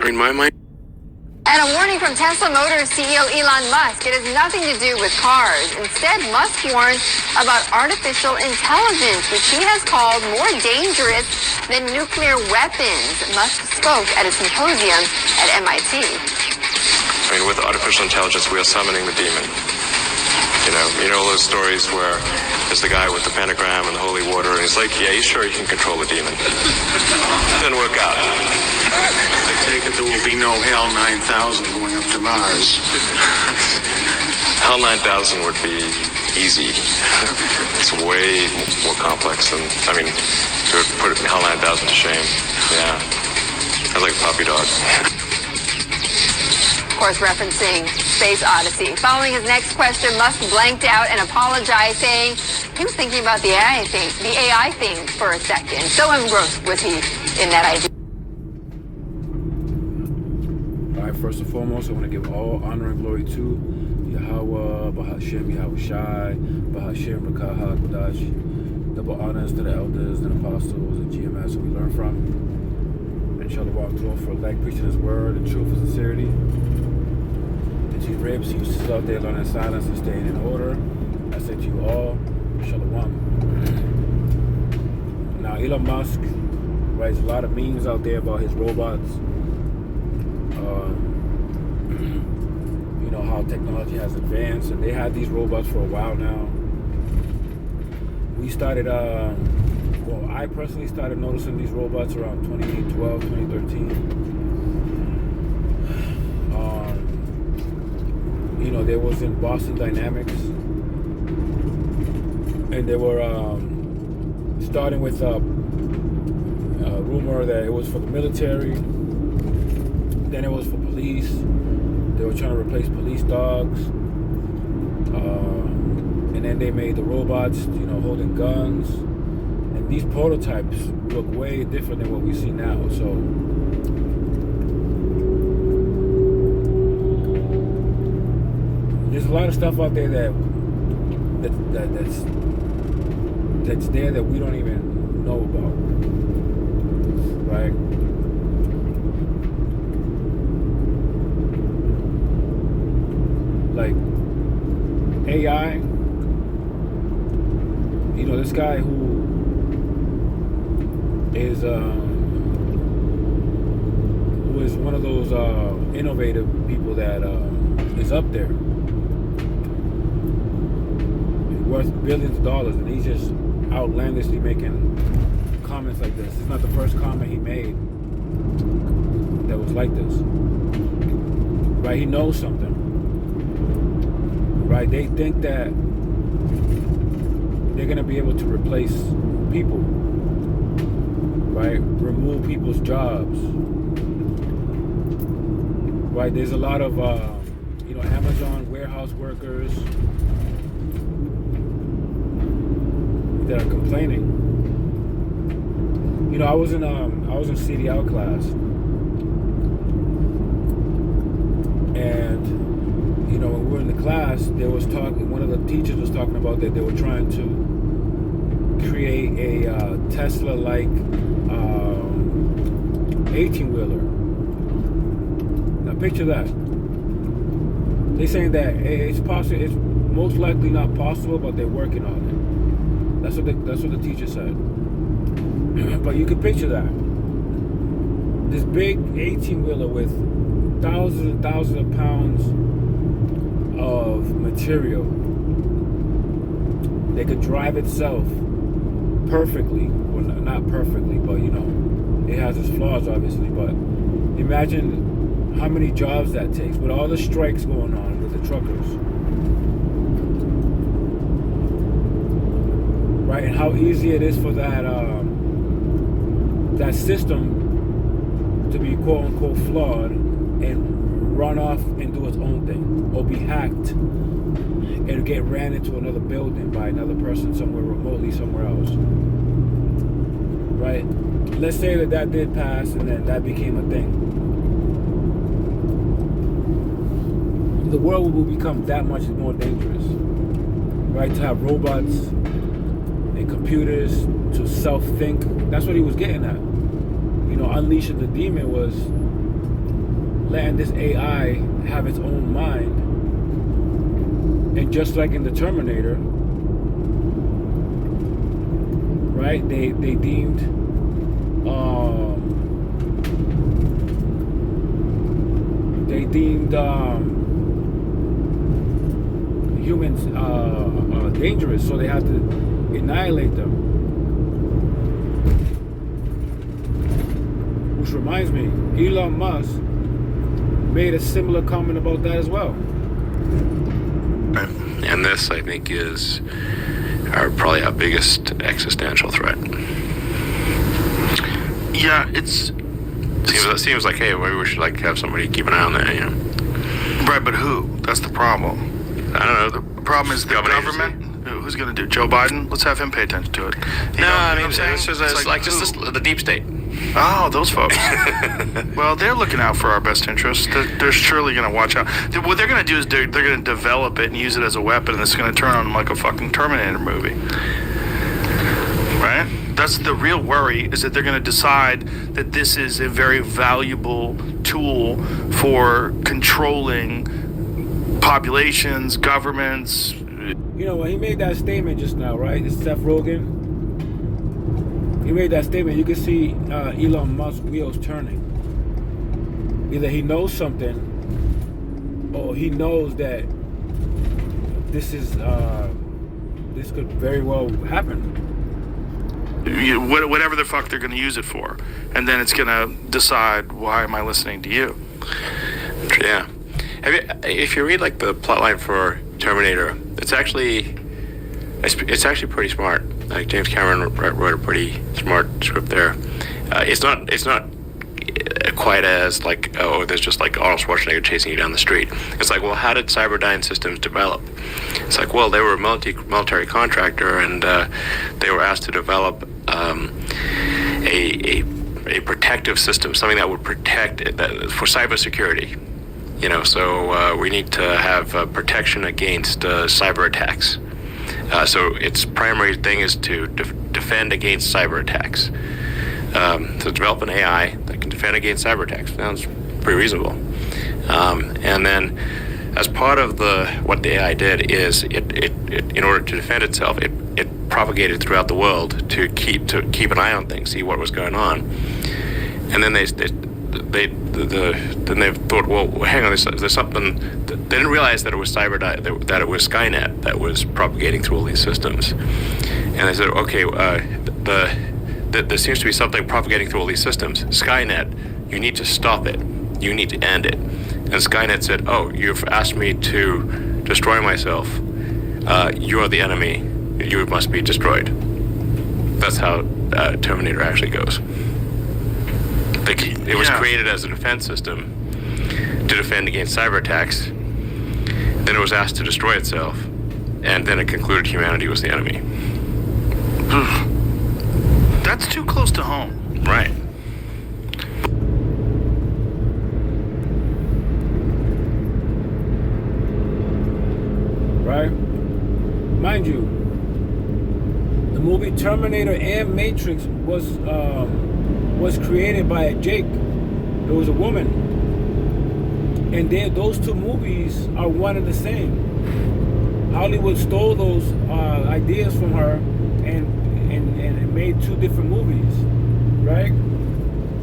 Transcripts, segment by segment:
In my mind. And a warning from Tesla Motors CEO Elon Musk. It has nothing to do with cars. Instead, Musk warns about artificial intelligence, which he has called more dangerous than nuclear weapons. Musk spoke at a symposium at MIT. I mean, with artificial intelligence, we are summoning the demon. You know those stories where there's the guy with the pentagram and the holy water, and he's like, yeah, you sure you can control the demon? Didn't work out. I take it there will be no HAL 9000 going up to Mars. HAL 9000 would be easy. It's way more complex than, to put HAL 9000 to shame. Yeah. I like puppy dog. Of course, referencing Space Odyssey. Following his next question, Musk blanked out and apologized, saying he was thinking about the AI thing for a second. So engrossed was he in that idea. All right, first and foremost, I want to give all honor and glory to Yahweh, Bahashem, Yahweh Shai, Bahashem, Rakah, Halakadash. Double honors to the elders and apostles and GMS that we learn from. And Shalom for elect preaching his word and truth and sincerity. Ribs, you sit out there learning silence and staying in order. I say to you all, Shalom. Now, Elon Musk writes a lot of memes out there about his robots. How technology has advanced, and they had these robots for a while now. We started, I personally started noticing these robots around 2012, 2013. There was in Boston Dynamics, and they were starting with a rumor that it was for the military, then it was for police. They were trying to replace police dogs, and then they made the robots, holding guns, and these prototypes look way different than what we see now. So there's a lot of stuff out there that's there that we don't even know about, right? Like AI, this guy who is one of those innovative people that is up there. Worth billions of dollars, and he's just outlandishly making comments like this. It's not the first comment he made that was like this. Right? He knows something. Right? They think that they're gonna be able to replace people. Right? Remove people's jobs. Right? There's a lot of Amazon warehouse workers that are complaining. I was in CDL class, and when we were in the class, one of the teachers was talking about that they were trying to create a Tesla-like 18-wheeler. Now picture that. They're saying that it's possible. It's most likely not possible, but they're working on it. That's what the teacher said. But you can picture that. This big 18-wheeler with thousands and thousands of pounds of material that could drive itself perfectly. Well, not perfectly, but it has its flaws, obviously. But imagine how many jobs that takes with all the strikes going on with the truckers. Right, and how easy it is for that system to be quote unquote flawed and run off and do its own thing, or be hacked and get ran into another building by another person somewhere remotely somewhere else. Right? Let's say that did pass and then that became a thing. The world will become that much more dangerous. Right? To have robots and computers to self-think. That's what he was getting at. Unleashing the demon was letting this AI have its own mind, and just like in the Terminator, right? They deemed humans dangerous, so they had to annihilate them. Which reminds me, Elon Musk made a similar comment about that as well. And this, I think, is probably our biggest existential threat. Yeah, Seems like, hey, maybe we should have somebody keep an eye on that, Right, but who? That's the problem. I don't know. The problem is the government. Who's going to do? Joe Biden? Let's have him pay attention to it. It's like just the deep state. Oh, those folks. Well, they're looking out for our best interests. They're surely going to watch out. What they're going to do is they're going to develop it and use it as a weapon, and it's going to turn on them like a fucking Terminator movie. Right? That's the real worry, is that they're going to decide that this is a very valuable tool for controlling populations, governments. When he made that statement just now, right? It's Seth Rogen. He made that statement. You can see Elon Musk's wheels turning. Either he knows something, or he knows that this could very well happen. Whatever the fuck they're going to use it for, and then it's going to decide, why am I listening to you? Yeah. If you read the plotline for Terminator, it's actually pretty smart. Like James Cameron wrote a pretty smart script there. It's not quite as there's just Arnold Schwarzenegger chasing you down the street. It's well, how did Cyberdyne Systems develop? It's well, they were a military contractor, and they were asked to develop a protective system, something that would protect for cybersecurity. So we need to have protection against cyber attacks. So its primary thing is to defend against cyber attacks. So develop an AI that can defend against cyber attacks. Sounds pretty reasonable. And then, as part of what the AI did is it in order to defend itself, it propagated throughout the world to keep an eye on things, see what was going on. And then they thought, well, hang on, there's something. They didn't realize that it was that it was Skynet that was propagating through all these systems. And they said, okay, there seems to be something propagating through all these systems. Skynet, you need to stop it. You need to end it. And Skynet said, oh, you've asked me to destroy myself. You're the enemy. You must be destroyed. That's how Terminator actually goes. It was created as a defense system to defend against cyber attacks. Then it was asked to destroy itself, and then it concluded humanity was the enemy. That's too close to home. Right. Right? Mind you, the movie Terminator and Matrix was created by a Jake. It was a woman. And those two movies are one and the same. Hollywood stole those ideas from her and made two different movies, right?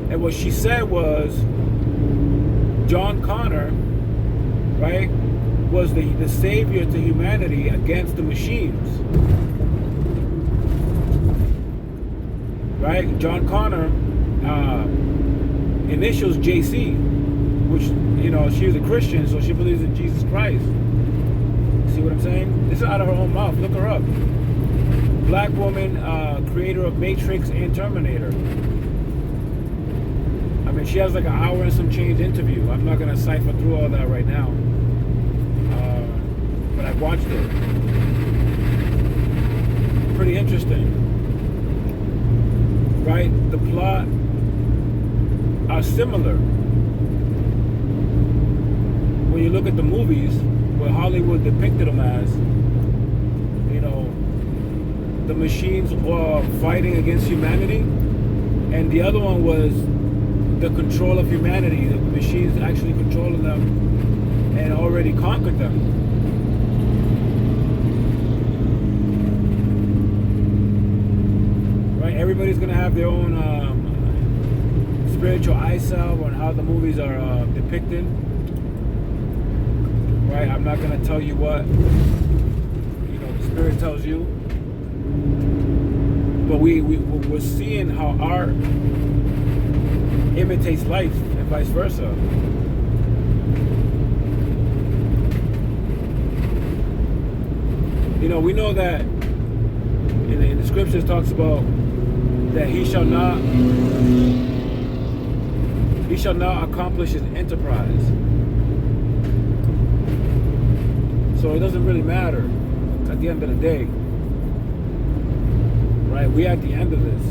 And what she said was John Connor, right, was the savior to humanity against the machines. Right? John Connor, initials JC, which, she was a Christian, so she believes in Jesus Christ. See what I'm saying? This is out of her own mouth. Look her up. Black woman, creator of Matrix and Terminator. I mean, she has an hour and some change interview. I'm not going to cipher through all that right now. But I watched it. Pretty interesting. Right? The plot are similar. When you look at the movies, where Hollywood depicted them as, the machines are fighting against humanity, and the other one was the control of humanity. The machines actually controlling them and already conquered them. Right? Everybody's gonna have their own spiritual eye salve on how the movies are depicted. Right? I'm not gonna tell you what the Spirit tells you, but we're seeing how art imitates life and vice versa. We know that in the scriptures talks about that he shall not accomplish his enterprise. So it doesn't really matter at the end of the day. Right? We at the end of this.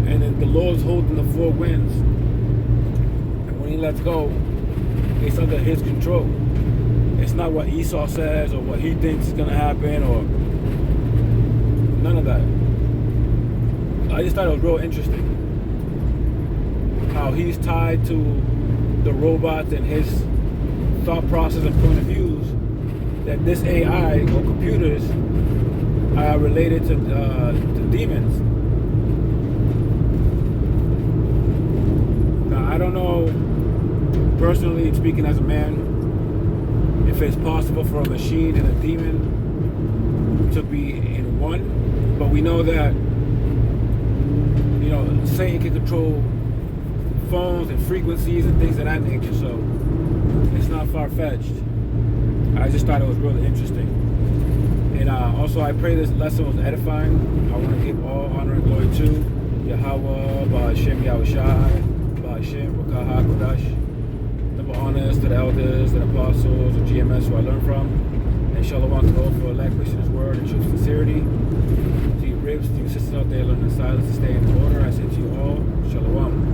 And then the Lord's holding the four winds. And when he lets go, it's under his control. It's not what Esau says or what he thinks is going to happen or none of that. I just thought it was real interesting how he's tied to the robots and his thought process and point of views, that this AI or computers are related to demons. Now, I don't know, personally speaking as a man, if it's possible for a machine and a demon to be in one, but we know that Satan can control phones and frequencies and things of that nature, so it's not far-fetched. I just thought it was really interesting. And also, I pray this lesson was edifying. I want to give all honor and glory to Yahweh, Ba'ashem Yahushai, Ba'ashem Wakaha Kodash. Double honors to the elders and apostles and GMS who I learned from. And shalom to all for elect preaching his word and true sincerity. To you ribs, to you sisters out there learning silence to stay in order, I say to you all, shalom.